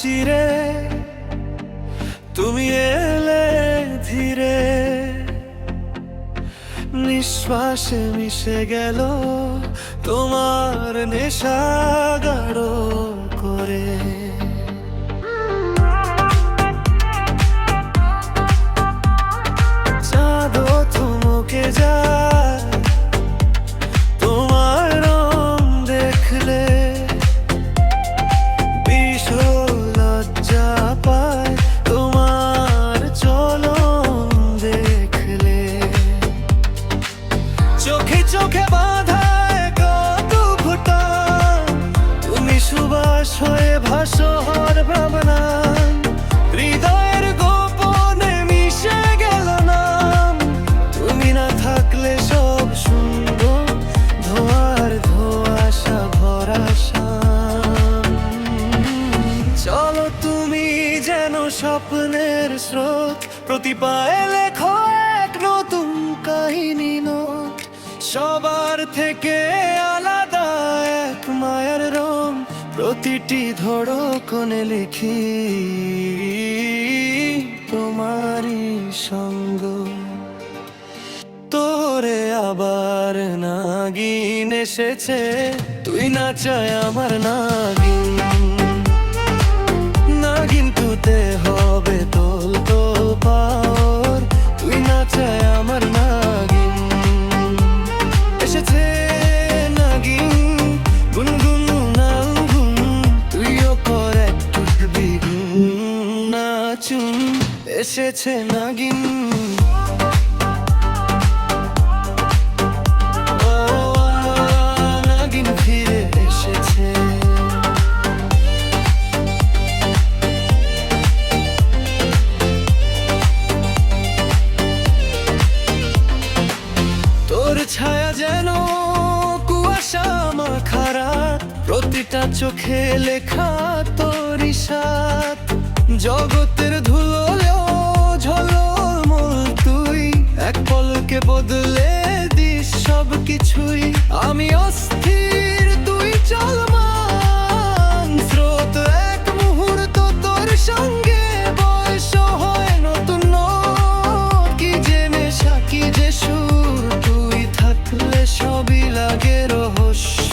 চিরে তুমি এলে ধীরে, নিঃশ্বাসে মিশে গেল তোমার নেশা গাঢ় করে। চাঁদও থমকে যায় তোমার রং দেখলে, ভীষণ লজ্জা পায় তোমার চলন দেখলে। চোখে চোখে বাঁধা কত ঘুটা, তুমি সুবাস হয়ে ভাসর ভাবনা, হৃদয়ের গোপনে মিশে গেল নাম। তুমি না থাকলে সব সুন্দর ধোয়ার ধোঁয়াশা ভরা শাম। চলো তুমি যেন স্বপ্নের স্রোত, প্রতি পায়ে লেখো এক নতুন কাহিনী নোট। সবার থেকে আলাদা এক মায়ার রং, প্রতিটি ধড়কনে লিখি তোমারই সঙ্গ। তোরে আবার নাগিন এসেছে, তুই না চায় আমার নাগিন। নাগিন তুতে হবে তোল তোল পাওর, তুই না চায় আমার নাগিন। এসেছে নাগিন গুনগুন নাগুন, তুইও কর একটু বিগুন নাচুন। এসেছে নাগিন, নাগিন ফিরে এসেছে। তোর ছায়া যেন কুয়াশা মাখা রাত, প্রতিটা চোখে লেখা তোর ইশারাত। জগতের ধুলোলেও ঝলমল তুই, এক পলকে বদলে দিস সব কিছুই। আমি অস্থির তুই চলমান স্রোত, এক মুহূর্ত তোর সঙ্গে বয়স হয় নতুন। কি যে নেশা কি যে সুর, তুই থাকলে সবই লাগে রহস্য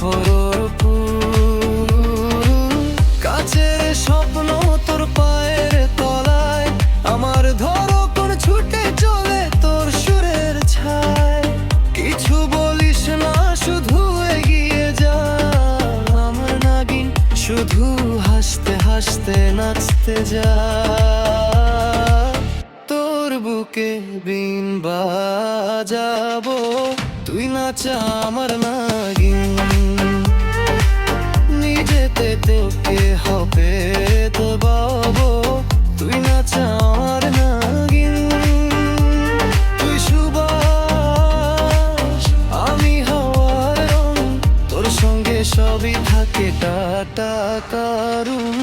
ভরপুর। কাছের স্বপ্ন তোর পায়ের তলায়, আমার ধড়কন ছুটে চলে তোর সুরের ছায়। কিছু বলিস না শুধু এগিয়ে যা আমার নাগিন, শুধু হাসতে হাসতে নাচতে যা। তোর বুকে বিন বাজাবো, তুই নাচা আমার নাগিন। নিজেতে তোকে হবে তো বাবো, তুই নাচা আমার নাগিন। তুই সুবাস আমি হাওয়ার রং, তোর সঙ্গে সবই থাকে টাটা কারুন।